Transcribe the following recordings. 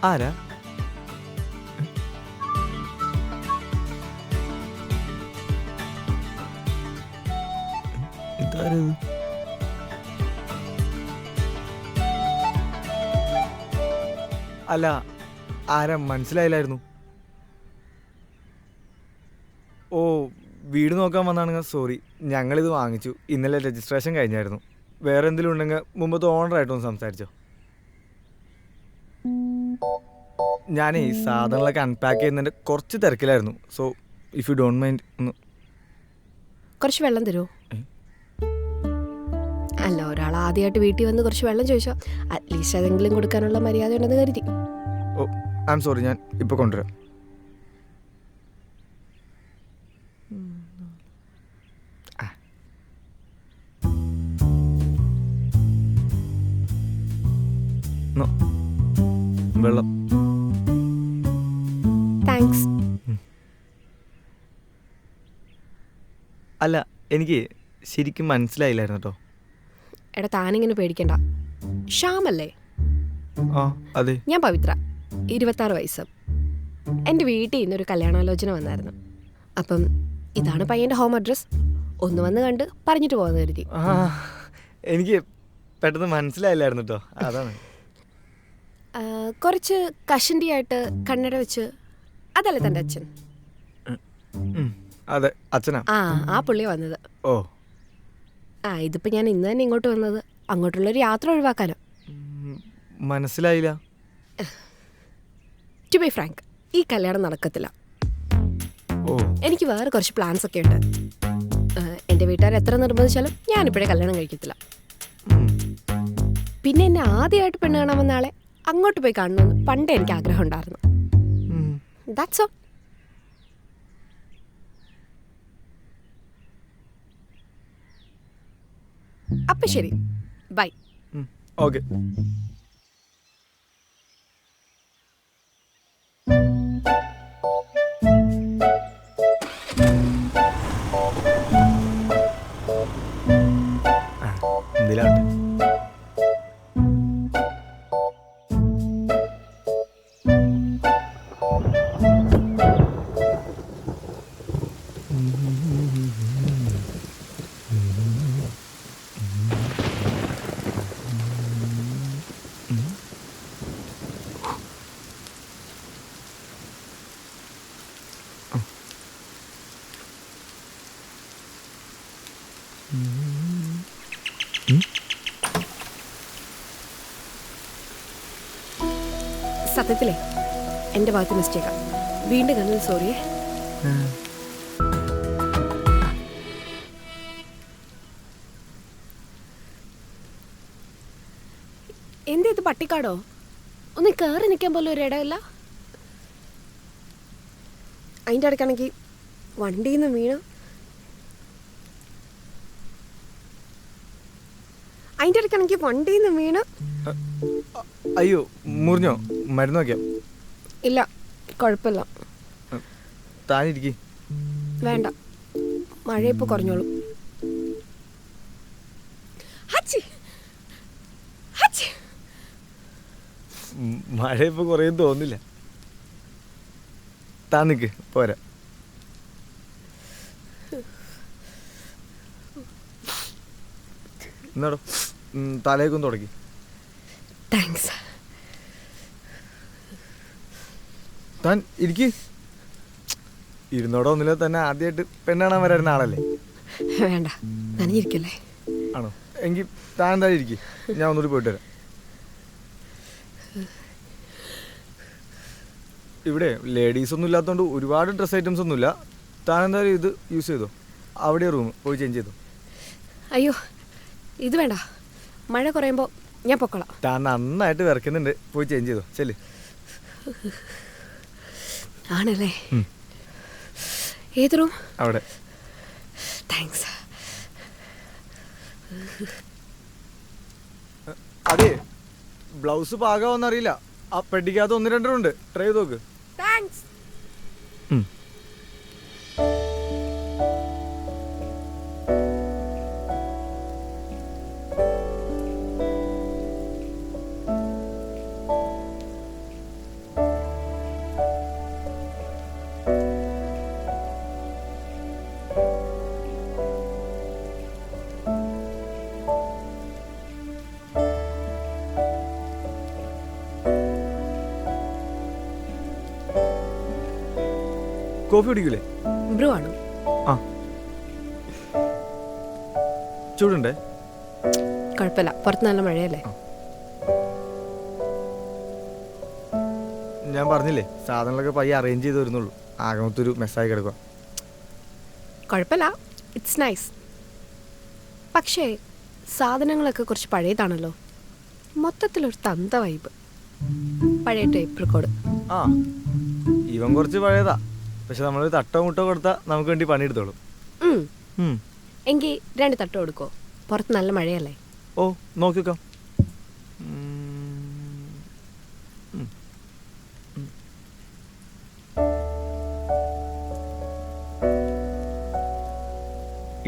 ആരാ? ഇതാരത്? അല്ല, ആരാ മനസ്സിലായില്ലായിരുന്നു. ഓ, വീട് നോക്കാൻ വന്നാണെങ്കിൽ സോറി, ഞങ്ങളിത് വാങ്ങിച്ചു. ഇന്നലെ രജിസ്ട്രേഷൻ കഴിഞ്ഞായിരുന്നു. വേറെ എന്തെങ്കിലും ഉണ്ടെങ്കിൽ മുമ്പത്തെ ഓണറായിട്ടൊന്ന് സംസാരിച്ചോ. ഞാനേ ഈ സാധനങ്ങളൊക്കെ അൺപാക്ക് ചെയ്യുന്നതിൻ്റെ കുറച്ച് തിരക്കിലായിരുന്നു. So if you don't mind ഒന്ന് കുറച്ച് വെള്ളം തരുമോ? അല്ല, ഒരാൾ ആദ്യമായിട്ട് വീട്ടിൽ വന്ന് കുറച്ച് വെള്ളം ചോദിച്ചോ, അറ്റ്ലീസ്റ്റ് അതെങ്കിലും കൊടുക്കാനുള്ള മര്യാദ ഉണ്ടെന്ന് കരുതി. ഓ, ഐ എം സോറി, ഞാൻ ഇപ്പോൾ കൊണ്ടുവരാം. വെള്ളം. താങ്ക്സ്. അല്ല, എനിക്ക് ശരിക്കും മനസ്സിലായില്ലായിരുന്നു കേട്ടോ. എടാ, താനിങ്ങനെ പേടിക്കണ്ട. ഷ്യാമല്ലേ? ആ, അതെ. ഞാൻ പവിത്ര, 26 വയസ്സ്. എൻ്റെ വീട്ടിൽ ഇന്നൊരു കല്യാണാലോചന വന്നായിരുന്നു. അപ്പം ഇതാണ് പയ്യൻ്റെ ഹോം അഡ്രസ്. ഒന്ന് വന്ന് കണ്ട് പറഞ്ഞിട്ട് പോകുന്ന കരുതി. ആ, എനിക്ക് പെട്ടെന്ന് മനസ്സിലായില്ലായിരുന്നു കേട്ടോ, അതാണ്. കുറച്ച് കഷണ്ടിയായിട്ട് കണ്ണട വെച്ച്, അതല്ലേ തൻ്റെ അച്ഛൻ? അതെ, അച്ഛനാ. ആ പുള്ളി വന്നത്. ഓ, ഇതിപ്പോൾ ഞാൻ ഇന്ന് തന്നെ ഇങ്ങോട്ട് വന്നത് അങ്ങോട്ടുള്ളൊരു യാത്ര ഒഴിവാക്കാനോ. മനസ്സിലായില്ല. ടു ബി ഫ്രാങ്ക്, ഈ കല്യാണം നടക്കത്തില്ല. ഓ, എനിക്ക് വേറെ കുറച്ച് പ്ലാൻസ് ഒക്കെ ഉണ്ട്. എൻ്റെ വീട്ടുകാർ എത്ര നിർബന്ധിച്ചാലും ഞാനിപ്പോഴേ കല്യാണം കഴിക്കത്തില്ല. പിന്നെ എന്നെ ആദ്യമായിട്ട് പെണ്ണ് കാണാൻ വന്ന ആളെ അങ്ങോട്ട് പോയി കാണണമെന്ന് പണ്ടേ എനിക്ക് ആഗ്രഹം ഉണ്ടായിരുന്നു. That's all. അപ്പം ശരി, ബൈ. ഓക്കെ. എന്തിലാണ്ട്? സത്യത്തിലേ എൻ്റെ ഭാഗത്ത് മിസ്റ്റേക്കാ. വീണ്ടും കണ്ടത് സോറിയേ. എന്താ ഇത്, പട്ടിക്കാടോ? ഒന്ന് കയറി നിൽക്കാൻ പോലും ഒരു ഇടമില്ല. അതിൻ്റെ ഇടയ്ക്കാണെങ്കിൽ വണ്ടിയിൽ നിന്ന് വീണ്, അയ്യോ, മുറിഞ്ഞോ? മരുന്ന് നോക്കിയാ? ഇല്ല, കുഴപ്പമില്ല. താനിരിക്കി. വേണ്ട, മഴ ഇപ്പോൾ കുറഞ്ഞോളൂ. മഴ ഇപ്പൊ കുറയും തോന്നില്ല. താൻ നിക്ക്, പോരാ. എന്നാടോ, തലേക്കൊന്ന് തുടക്കി. താങ്ക്സ്. താൻ ഇരിക്കി. ഇരുന്നോടെ ഒന്നില്ല, തന്നെ ആദ്യമായിട്ട് പെണ്ണാണാൻ വരായിരുന്ന ആളല്ലേ? വേണ്ട, നനഞ്ഞിരിക്കല്ലേ. ആണോ? എങ്കിൽ താൻ എന്തായാലും ഇരിക്കി, ഞാൻ ഒന്നുകൂടി പോയിട്ട് വരാം. ഇവിടെ ലേഡീസ് ഒന്നും ഇല്ലാത്തതുകൊണ്ട് ഒരുപാട് ഡ്രസ് ഐറ്റംസ് ഒന്നുമില്ല. താൻ എന്തായാലും ഇത് യൂസ് ചെയ്തോ. അവിടെ റൂം പോയി ചേഞ്ച് ചെയ്തോ. അയ്യോ, ഇത് വേണ്ട, മഴ കുറയുമ്പോൾ ഞാൻ പൊക്കോളാം. താൻ നന്നായിട്ട് വിറക്കുന്നുണ്ട്, പോയി ചേഞ്ച് ചെയ്തോ. ചെല്ല്. ആണല്ലേ? ഏത് റൂം? അവിടെ. താങ്ക്സ്. അതെ, ബ്ലൗസ് പാകാവോന്നറിയില്ല. ആ പെട്ടിക്കകത്ത് 1-2 ഉണ്ട്, ട്രൈ ചെയ്ത് നോക്ക്. താങ്ക്സ്. കോഫി കുടിക്കൂലേ? ബ്രൂ ആണോ? ആ, ചൂടുണ്ടേ? കുഴപ്പമില്ല, പുറത്ത് നല്ല മഴയല്ലേ. ഞാൻ പറഞ്ഞില്ലേ, സാധനങ്ങളൊക്കെ പയ്യെ അറേഞ്ച് ചെയ്ത് വരുന്നുള്ളൂ. ആകെ മൊത്തൊരു മെസ്സായി കിടക്കുക. കുഴപ്പമില്ല, ഇറ്റ്സ് നൈസ്. പക്ഷേ സാധനങ്ങളൊക്കെ കുറച്ച് പഴയതാണല്ലോ. മൊത്തത്തിലൊരു തന്ത വൈബ്. പഴയ ടേപ്പ് റെക്കോർഡ്. ആ, ഇവൻ കുറച്ച് പഴയതാ. പക്ഷെ നമ്മളൊരു തട്ടോ മുട്ടോ കൊടുത്താൽ നമുക്ക് വേണ്ടി പണിയെടുത്തോളും. എങ്കിൽ 2 തട്ട് കൊടുക്കോ? പുറത്ത് നല്ല മഴയല്ലേ. ഓ, നോക്കി വെക്കാം.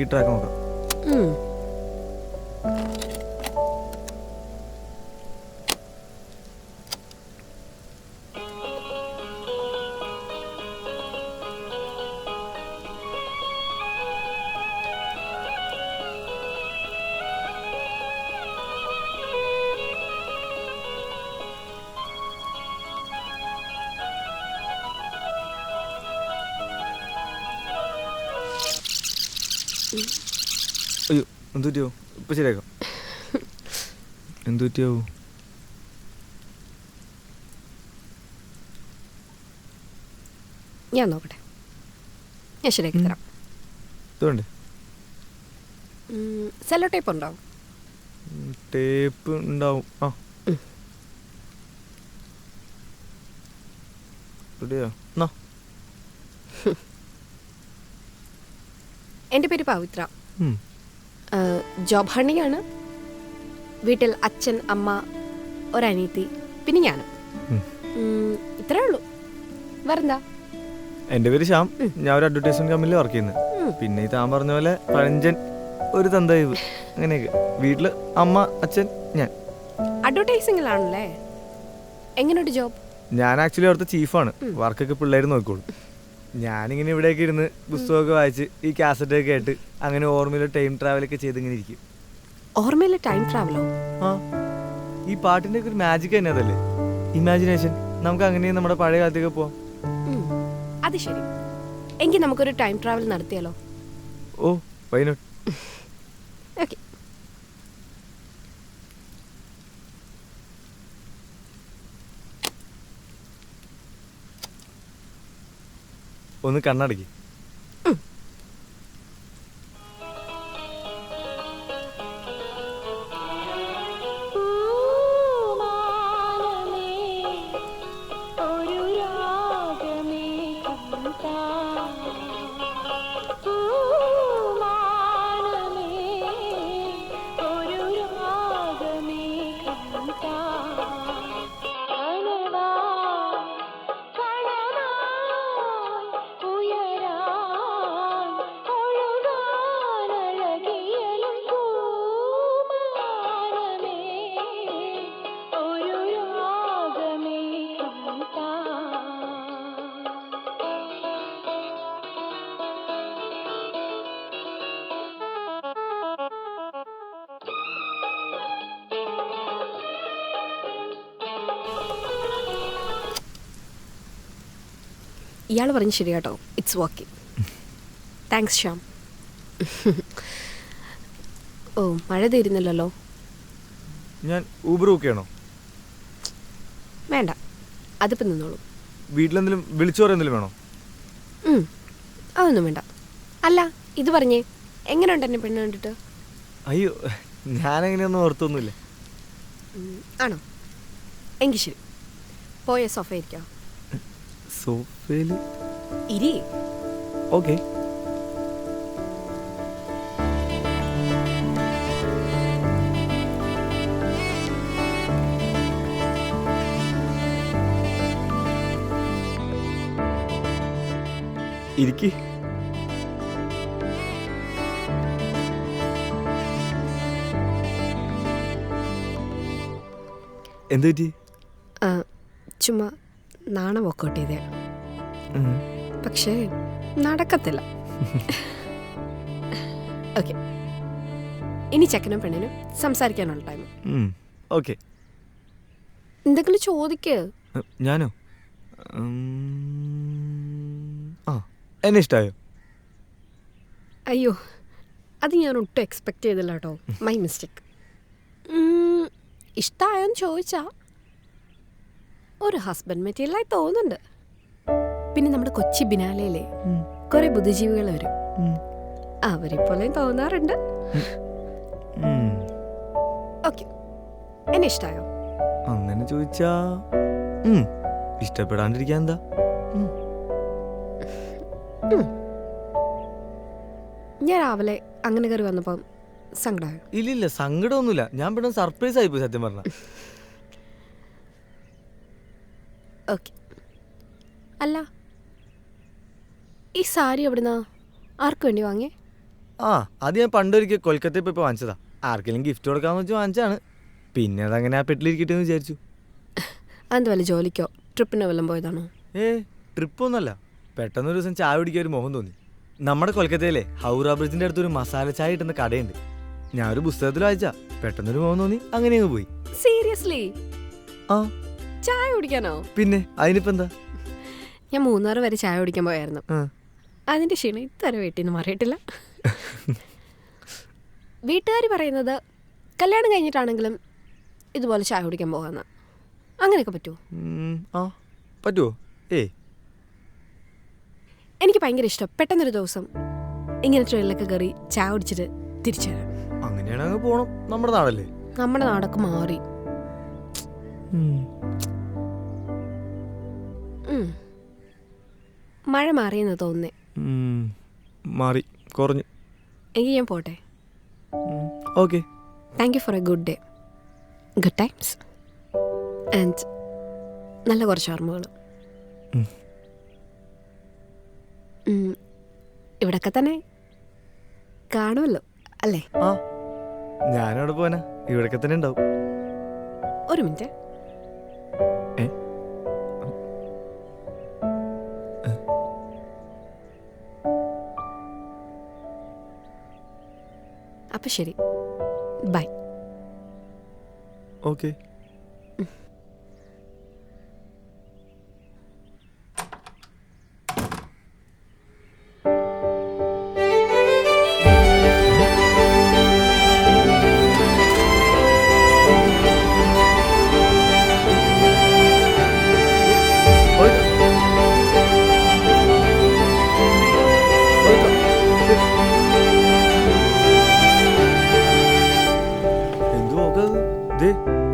ഈ ട്രാക്ക് നോക്കാം. അയ്യോ, എന്ത് പറ്റിയോ? ഇപ്പം ശരിയാക്കാം. എന്ത് പറ്റിയാവോ? ഞാൻ നോക്കട്ടെ, ഞാൻ ശരിയാക്കി തരാം. ഇതുണ്ട്. സെല്ലോ ടേപ്പ് ഉണ്ടോ? ടേപ്പ് ഉണ്ടാവും. ആ, റെഡിയോ? എന്നാ, എൻ്റെ പേര് പവിത്ര. ജോബ് ഹണിയാണ്. വീട്ടിൽ അച്ഛൻ, അമ്മ, ഒരനീത്തി, പിന്നെ ഞാനും. ഇത്രേ ഉള്ളൂ. വേറെന്താ? എൻ്റെ പേര് ശ്യാം. ഞാൻ ഒരു അഡ്വർടൈസ്മെന്റ് കമ്പനിയിൽ വർക്ക് ചെയ്യുന്നത്. പിന്നെ താൻ പറഞ്ഞ പോലെ പഴഞ്ചൻ ഒരു തന്തവൈബ്. അങ്ങനെയൊക്കെ. വീട്ടിൽ അമ്മ, അച്ഛൻ, ഞാൻ. അഡ്വർടൈസിങ്ങിലാണല്ലേ? എങ്ങനെയുണ്ട് ജോബ്? ഞാൻ ആക്ച്വലി അവിടുത്തെ ചീഫാണ്. വർക്കൊക്കെ പിള്ളേർ നോക്കിക്കോളും. ഞാനിങ്ങനെ ഇവിടെയൊക്കെ ഇരുന്ന് പുസ്തകമൊക്കെ വായിച്ച് ഈ കാസറ്റൊക്കെ കേട്ട് അങ്ങനെ ഓർമ്മയിൽ ടൈം ട്രാവലൊക്കെ ചെയ്ത് ഇങ്ങനെ ഇരിക്കും. ഓർമ്മയിൽ ടൈം ട്രാവലോ? ആ, ഈ പാട്ടിൻ്റെ ഒക്കെ ഒരു മാജിക് തന്നെ അതല്ലേ, ഇമാജിനേഷൻ. നമുക്ക് അങ്ങനെ നമ്മുടെ പഴയ കാലത്തേക്ക് പോവാം. അത് ശരി. എങ്കിൽ നമുക്കൊരു ടൈം ട്രാവൽ നടത്തിയാലോ? Oh, why not. ഓക്കെ. ഒന്ന് കണ്ണടക്കി. ഇയാൾ പറഞ്ഞു ശരി കേട്ടോ. It's working. താങ്ക്സ് ശ്യാം. ഓ, മഴ തീരുന്നില്ലല്ലോ. ഞാൻ ഊബർ ബുക്ക് ചെയ്യണോ? വേണ്ട, അതിപ്പോൾ നിന്നോളൂ. വീട്ടിലെന്തെങ്കിലും വിളിച്ചു പറയുന്നതിലും വേണോ? അതൊന്നും വേണ്ട. അല്ല, ഇത് പറഞ്ഞേ, എങ്ങനെയുണ്ട് എന്നെ പെണ്ണ് കണ്ടിട്ട്? അയ്യോ, ഞാനെങ്ങനെയൊന്നും ഓർത്തൊന്നുമില്ല. ആണോ? എങ്കിൽ ശരി, പോയ സോഫ ഇരിക്കാം. സോഫയില് ഇരി. ഓക്കെ. ഇരിക്ക്. എന്ത് പറ്റി? ചുമ്മാ നാണം വർക്കൗട്ട് ചെയ്തേ. പക്ഷേ നടക്കത്തില്ല. ഓക്കെ, ഇനി ചെക്കനും പെണ്ണിനും സംസാരിക്കാനുള്ള ടൈം. ഓക്കെ. എന്തെങ്കിലും ചോദിക്ക്. ഞാനോ? ആ, എന്നെ ഇഷ്ടമായോ? അയ്യോ, അത് ഞാൻ ഒട്ടും എക്സ്പെക്റ്റ് ചെയ്തില്ല കേട്ടോ. My mistake. ഇഷ്ടമായോന്ന് ചോദിച്ചാ ഒരു ഹസ്ബൻഡ് മെറ്റീരിയലായി തോന്നുന്നുണ്ട്. പിന്നെ നമ്മുടെ കൊച്ചി ബിനാലയിലെ കുറെ ബുദ്ധിജീവികൾ വരും, അവരെപ്പോലെയും തോന്നാറുണ്ട്. ഓക്കെ, എന്നെ ഇഷ്ടമായോ? അങ്ങനെ ചോദിച്ചാ ഇഷ്ടപ്പെടാണ്ടിരിക്കാൻ എന്താ? ഞാൻ രാവിലെ അങ്ങനെ കയറി വന്നപ്പം സങ്കടമായോ? ഇല്ലില്ല, സങ്കടമൊന്നുമില്ല. ഞാൻ പെട്ടെന്ന് സർപ്രൈസ് ആയിപ്പോയി സത്യം പറഞ്ഞ. ഓക്കെ. അല്ല, ഈ സാരി എവിടുന്നാ, ആർക്ക് വേണ്ടി വാങ്ങിയേ? അത് ഞാൻ പണ്ടൊരിക്കൽ കൊൽക്കത്തയിൽ പോയി വാങ്ങിച്ചതാ. ആർക്കെങ്കിലും ഗിഫ്റ്റ് കൊടുക്കാന്ന് വെച്ച് വാങ്ങിച്ചാണ്. പിന്നെ അതങ്ങനെ ആ പെട്ടിലിരിക്കട്ടെ എന്ന് വിചാരിച്ചു. അത് വല്ല ജോലിക്കോ ട്രിപ്പിനോ വല്ലതും പോയതാണോ? ട്രിപ്പൊന്നുമല്ല. പെട്ടെന്നൊരു ദിവസം ചായ കുടിക്കാൻ ഒരു മോഹം തോന്നി. നമ്മുടെ കൊൽക്കത്തയിലെ ഹൗറ ബ്രിഡ്ജിന്റെ അടുത്തൊരു മസാല ചായ കിട്ടുന്ന കടയുണ്ട്. ഞാൻ ഒരു പുസ്തകത്തിൽ വായിച്ചാ പെട്ടെന്നൊരു മോഹം തോന്നി, അങ്ങനെ അങ്ങ് പോയി. സീരിയസ്ലി? ആ, ചായ കുടിക്കാനോ? പിന്നെ അതിനിപ്പോ എന്താ. ഞാൻ 3 വരെ ചായ കുടിക്കാൻ പോയായിരുന്നു. അതിന്റെ ക്ഷീണം ഇതുവരെ വീട്ടിൽ നിന്ന് മാറിയിട്ടില്ല. വീട്ടുകാർ പറയുന്നത് കല്യാണം കഴിഞ്ഞിട്ടാണെങ്കിലും ഇതുപോലെ ചായ കുടിക്കാൻ പോകാന്ന്. അങ്ങനെയൊക്കെ പറ്റുമോ? പറ്റുമോ? എനിക്ക് ഭയങ്കര ഇഷ്ടം പെട്ടെന്നൊരു ദിവസം ഇങ്ങനെ ട്രെയിനിലൊക്കെ കയറി ചായ കുടിച്ചിട്ട് തിരിച്ചു വരാം. അങ്ങനെയാണെങ്കിൽ പോണം. നമ്മുടെ നാടല്ലേ. നമ്മുടെ നാടൊക്കെ മാറി. മഴ മാറിയെന്ന് തോന്നുന്നേ. മാറി, കുറഞ്ഞു. എങ്കിൽ ഞാൻ പോട്ടെ. Okay. Thank you for A good day, good times and നല്ല കുറച്ച് ഓർമ്മകൾ. ഇവിടൊക്കെ തന്നെ കാണുമല്ലോ അല്ലേ? ഞാനവിടെ പോനാ, ഇവിടൊക്കെ തന്നെ ഉണ്ടാവും. ഒരു മിനിറ്റ്. അപ്പൊ ശരി, ബൈ. ഓക്കെ.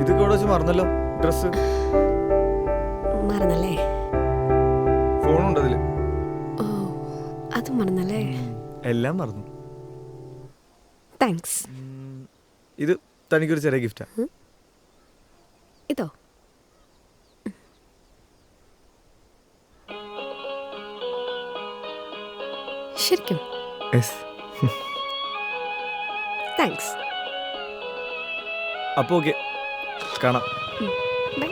ഇതൊക്കെ ഇവിടെ മറന്നല്ലോ. ഡ്രസ് മറന്നല്ലേ? ഫോണുണ്ട് അതില്. ഓ, അത് മറന്നല്ലേ? എല്ലാം മറന്നു. താങ്ക്സ്. ഇത് തനിക്കൊരു ചെറിയ ഗിഫ്റ്റാ. ഇതോ? ശരിക്കും? താങ്ക്സ്. അപ്പോൾ ഓക്കെ, കാണാം. ബൈ.